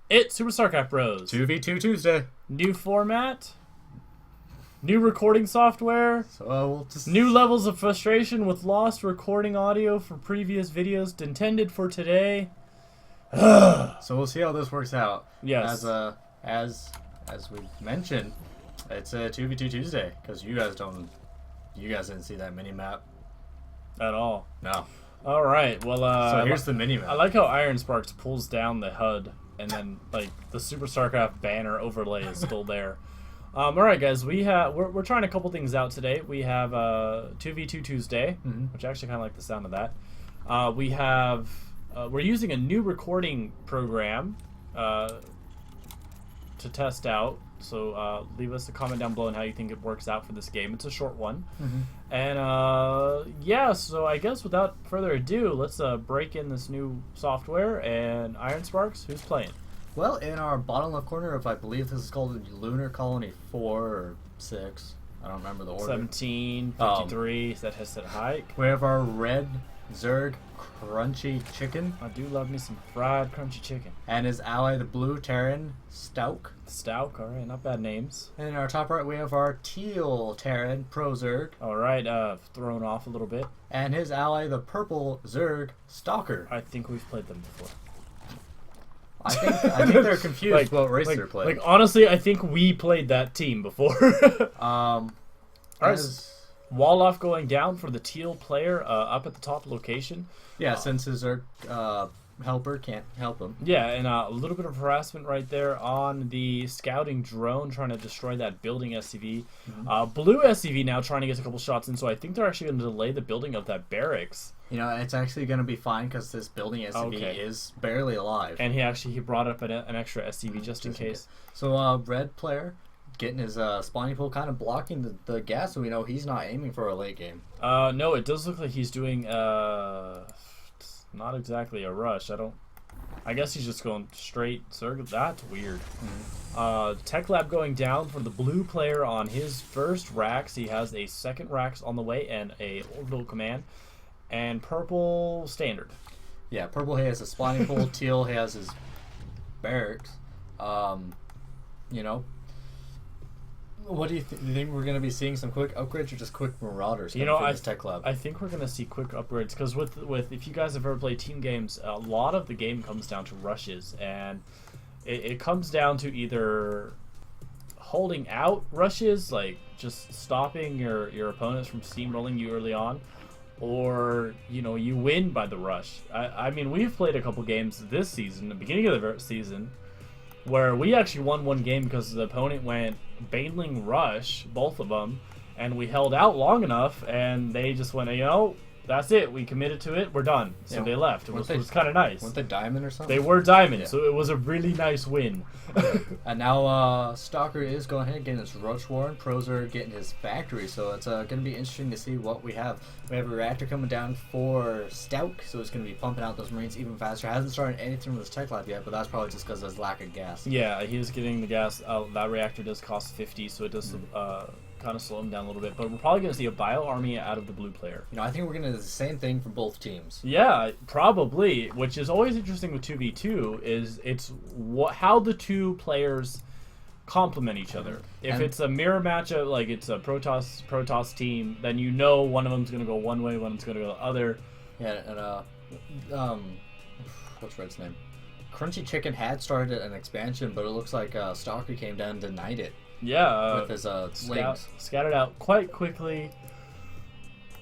It's Super StarCraft Bros. 2v2 Tuesday. New format, new recording software, So we'll just... new levels of frustration with lost recording audio for previous videos intended for today. So we'll see how this works out. Yes. As we mentioned, it's a 2v2 Tuesday because you guys didn't see that mini map At all. No. All right. Well, So here's the mini map. I like how Iron Sparks pulls down the HUD and then like the Super StarCraft banner overlay is still there. All right, guys. We're trying a couple things out today. We have 2v2 Tuesday, which I actually kind of like the sound of that. We're using a new recording program to test out. So leave us a comment down below on how you think it works out for this game. It's a short one. And yeah, so I guess without further ado, let's break in this new software. And Iron Sparks, who's playing? Well, in our bottom left corner of, I believe this is called Lunar Colony 4 or 6. I don't remember the order. 17, 53, that has said hike. We have our red Zerg KrunchyChikn. I do love me some fried crunchy chicken. And his ally, the blue Terran Stouk. Stouk, alright, not bad names. And in our top right, we have our teal Terran prozerg. Alright, thrown off a little bit. And his ally, the purple Zerg Stalker. I think we've played them before. I think they're confused what race they're playing. Like, honestly, I think we played that team before. Alright, wall off going down for the teal player up at the top location. Yeah, since his Zerg helper can't help him. Yeah, and a little bit of harassment right there on the scouting drone trying to destroy that building SCV. Blue SCV now trying to get a couple shots in, so I think they're actually going to delay the building of that barracks. You know, it's actually going to be fine because this building SCV is barely alive. And he brought up an extra SCV just in case. So red player getting his spawning pool kind of blocking the gas, so we know he's not aiming for a late game. No, it does look like he's doing not exactly a rush. I guess he's just going straight circle. That's weird. Tech Lab going down for the blue player on his first racks. He has a second racks on the way and a orbital command. And purple standard. Yeah, purple he has a spawning pool. Teal he has his barracks. You know, what do you think we're going to be seeing some quick upgrades or just quick marauders? You know, Tech Lab? I think we're going to see quick upgrades because with if you guys have ever played team games, a lot of the game comes down to rushes, and it comes down to either holding out rushes, like just stopping your opponents from steamrolling you early on, or you know, you win by the rush. I mean, we've played a couple games this season, the beginning of the season, where we actually won one game because the opponent went Baneling rush, both of them, and we held out long enough, and they just went, you know, that's it. We committed to it. We're done. So they left. It was kind of nice. Weren't they diamond or something? They were diamond, so it was a really nice win. And now Stalker is going ahead and getting his Roach Warren. Prozerg getting his factory. So it's going to be interesting to see what we have. We have a reactor coming down for Stouk, so it's going to be pumping out those Marines even faster. Hasn't started anything with his Tech Lab yet, but that's probably just because of his lack of gas. Yeah, he's getting the gas. That reactor does cost 50, so it does kind of slow him down a little bit. But we're probably going to see a bio army out of the blue player. You know, I think we're going to do the same thing for both teams. Yeah, probably. Which is always interesting with 2v2 is how the two players complement each other. If it's a mirror matchup, like it's a Protoss team, then you know one of them's going to go one way, one of them's going to go the other. Yeah, and what's Red's name? KrunchyChikn had started an expansion, but it looks like Stalker came down and denied it. Yeah, with his slings. Scattered out quite quickly.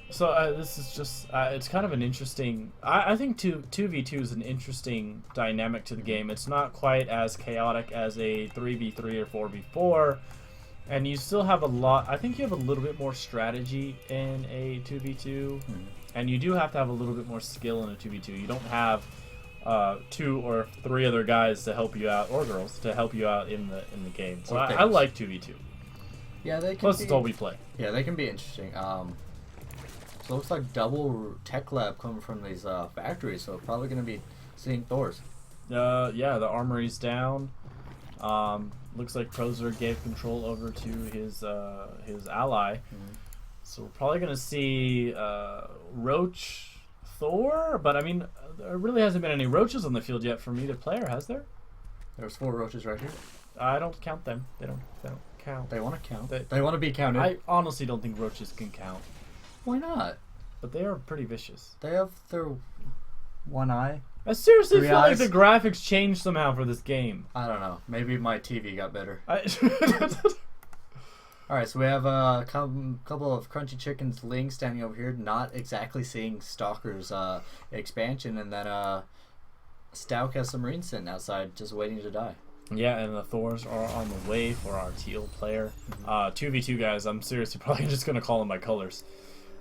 So this is just, it's kind of an interesting, I think 2v2 is an interesting dynamic to the game. It's not quite as chaotic as a 3v3 or 4v4, and you still have I think you have a little bit more strategy in a 2v2, and you do have to have a little bit more skill in a 2v2. You don't have 2 or 3 other guys to help you out, or girls, to help you out in the game. So I like 2v2. Yeah, they can Plus it's all we play. Yeah, they can be interesting. So it looks like double Tech Lab coming from these factories, so probably going to be seeing Thors. Yeah, the armory's down. Looks like Prozerg gave control over to his ally. So we're probably going to see Roach Thor, but I mean, there really hasn't been any roaches on the field yet from either player, has there? There's 4 roaches right here. I don't count them. They don't count. They want to count. They- They want to be counted. I honestly don't think roaches can count, Why not? but they are pretty vicious. They have their one eye. I seriously 3 feel eyes. like the graphics changed somehow for this game. I don't know. Maybe my TV got better. I Alright, so we have a couple of KrunchyChikn's links standing over here, not exactly seeing Stalker's expansion, and then Stouk has some marines sitting outside just waiting to die. Yeah, and the Thors are on the way for our teal player. 2v2 guys, I'm seriously probably just going to call them my colors.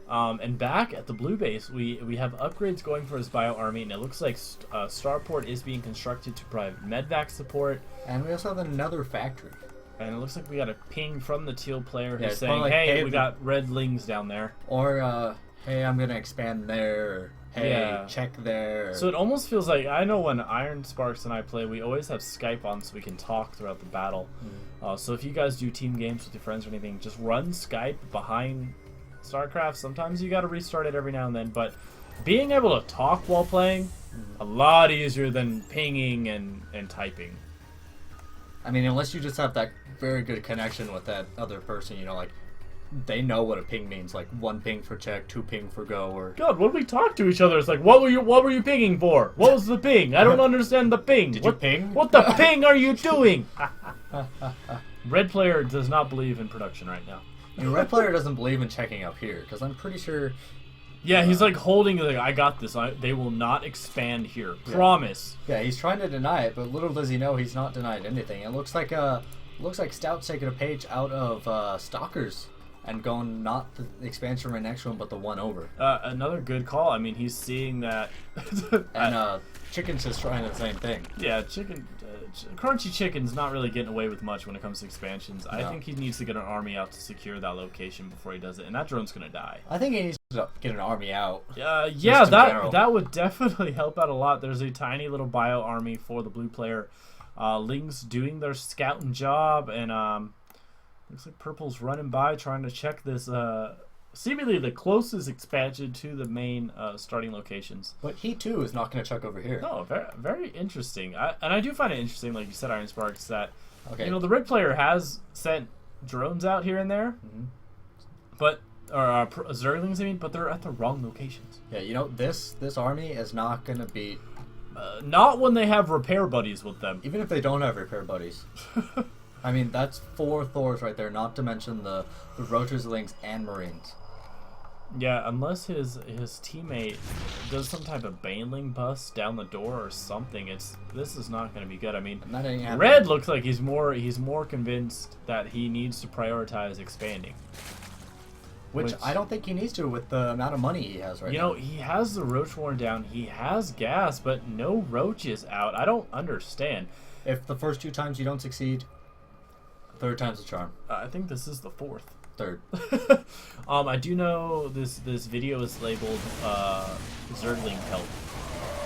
And back at the blue base, we have upgrades going for his bio army, and it looks like Starport is being constructed to provide medvac support. And we also have another factory. And it looks like we got a ping from the teal player who's it's saying, probably like, hey, hey, we got red lings down there. Or, hey, I'm going to expand there. Or, hey, Yeah. check there. So it almost feels like, I know when Iron Sparks and I play, we always have Skype on so we can talk throughout the battle. So if you guys do team games with your friends or anything, just run Skype behind StarCraft. Sometimes you got to restart it every now and then, but being able to talk while playing, a lot easier than pinging and typing. I mean, unless you just have that very good connection with that other person, you know, like, they know what a ping means, like 1 ping for check, 2 ping for go, or... God, when we talk to each other, it's like, what were you pinging for? What was the ping? I don't understand the ping. Did you ping? What the ping are you doing? Red player does not believe in production right now. Your red player doesn't believe in checking up here, because I'm pretty sure... Yeah, he's like holding, like, I got this. They will not expand here. Promise. Yeah, he's trying to deny it, but little does he know he's not denied anything. It looks like Stout's taking a page out of Stalker's and going not the expansion right next to him, but the one over. Another good call. I mean, he's seeing that. And Chicken's just trying the same thing. Yeah, KrunchyChikn's not really getting away with much when it comes to expansions. I think he needs to get an army out to secure that location before he does it, and that drone's gonna die. I think he needs to get an army out. Yeah, in general. that would definitely help out a lot. There's a tiny little bio army for the blue player. Ling's doing their scouting job, and looks like Purple's running by trying to check this. Seemingly the closest expansion to the main starting locations. But he too is not going to check over here. No, very, very interesting. And I do find it interesting, like you said, Iron Sparks, that Okay. you know the red player has sent drones out here and there, but or Zerglings, I mean, but they're at the wrong locations. Yeah, you know this army is not going to beat. Not when they have repair buddies with them. Even if they don't have repair buddies. I mean, that's 4 Thors right there, not to mention the Roaches, Lings, and Marines. Yeah, unless his teammate does some type of Baneling bust down the door or something, this is not going to be good. I mean, Red looks like he's more convinced that he needs to prioritize expanding. Which I don't think he needs to with the amount of money he has right now. You know, he has the Roach Warren down, he has gas, but no roaches out. I don't understand. If the first 2 times you don't succeed, 3rd time's the charm. I think this is the 4th. 3rd. I do know this video is labeled Zergling help.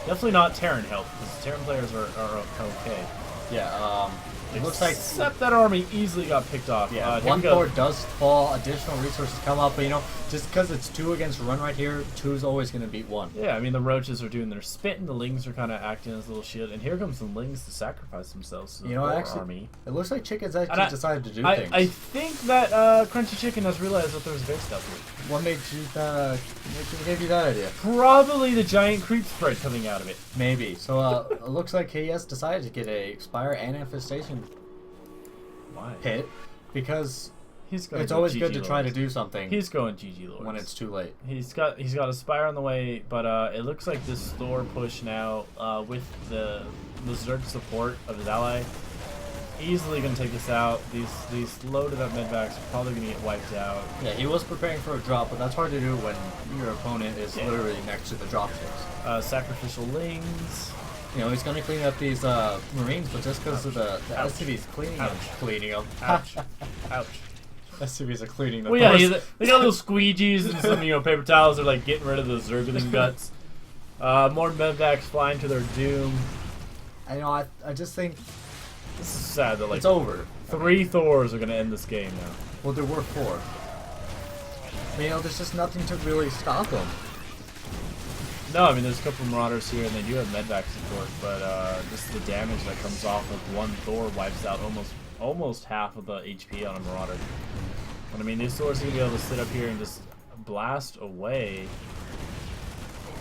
Definitely not Terran help, because Terran players are okay. Yeah, it looks like... Except that army easily got picked off. Yeah, 1 Thor does fall, additional resources come up, but you know, just because it's 2 against 1 right here, 2's always going to beat 1. Yeah, I mean, the Roaches are doing their spit, and the Lings are kind of acting as a little shield, and here comes the Lings to sacrifice themselves to the army. It looks like Chicken's actually decided to do things. I think that KrunchyChikn has realized that there's base stuff here. What made you, what gave you that idea? Probably the giant creep spread coming out of it. Maybe. So, it looks like he has decided to get a Expire and Infestation hit, because it's always good to try to do something. He's going GG Lords when it's too late. He's got a Spire on the way, but it looks like this Thor push now with the Zerg support of his ally, easily gonna take this out. These loaded up medvacs are probably gonna get wiped out. Yeah, he was preparing for a drop, but that's hard to do when your opponent is literally next to the drop ships. Sacrificial Lings. You know, he's going to clean up these Marines, but just because of the SCVs cleaning them. Ouch. Ouch. SCVs are cleaning them. Well, yeah, they got little squeegees and some, paper towels. They're like getting rid of the Zergling guts. More medvacs flying to their doom. I just think this is sad that it's over. 3 Thors are going to end this game now. Well, there were 4. But, there's just nothing to really stop them. No, I mean, there's a couple of Marauders here, and they do have medvac support, but just the damage that comes off of one Thor wipes out almost half of the HP on a Marauder. But I mean, these Thors are going to be able to sit up here and just blast away.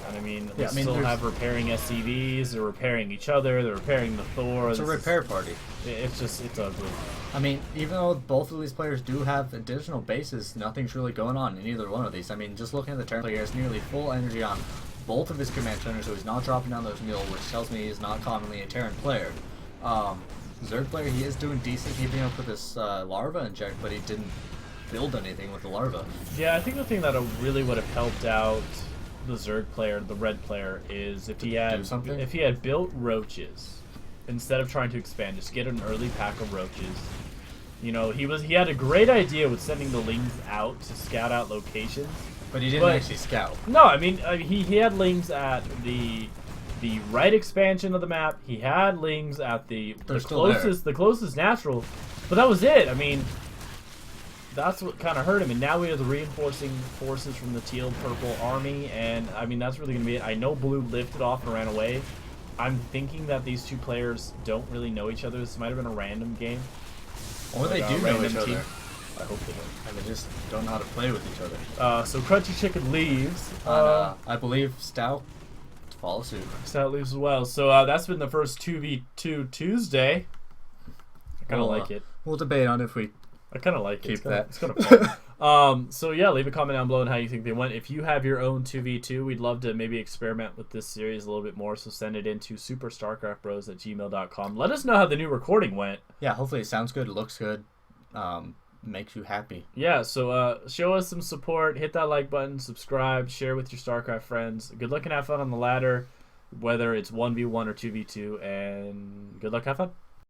And I mean, they still have repairing SCVs, they're repairing each other, they're repairing the Thor. It's a repair party. It's ugly. I mean, even though both of these players do have additional bases, nothing's really going on in either one of these. I mean, just looking at the turn, player has nearly full energy on both of his command centers, so he's not dropping down those mule, which tells me he's not commonly a Terran player. Zerg player, he is doing decent keeping up with this larva inject, but he didn't build anything with the larva. Yeah, I think the thing that really would have helped out the Zerg player, the red player, is if he had built roaches instead of trying to expand, just get an early pack of roaches. You know, he had a great idea with sending the lings out to scout out locations, but he didn't actually scout. No, I mean he had lings at the right expansion of the map. He had lings at the closest natural, but that was it. I mean, that's what kind of hurt him, and now we have the reinforcing forces from the teal purple army, and I mean that's really gonna be it. I know blue lifted off and ran away. I'm thinking that these two players don't really know each other. This might have been a random game. Or they do know each other. I hope they don't. And they just don't know how to play with each other. So KrunchyChikn leaves. I believe Stouk follows suit. Stouk leaves as well. So that's been the first 2v2 Tuesday. I kind of like it. We'll debate on if we I kind of like keep it. that. It's kind of fun. So yeah, leave a comment down below on how you think they went. If you have your own 2v2, we'd love to maybe experiment with this series a little bit more. So send it into SuperStarcraftBros@gmail.com. Let us know how the new recording went. Yeah, hopefully it sounds good, looks good, makes you happy. Yeah, so show us some support. Hit that like button, subscribe, share with your StarCraft friends. Good luck and have fun on the ladder, whether it's 1v1 or 2v2, and good luck, have fun.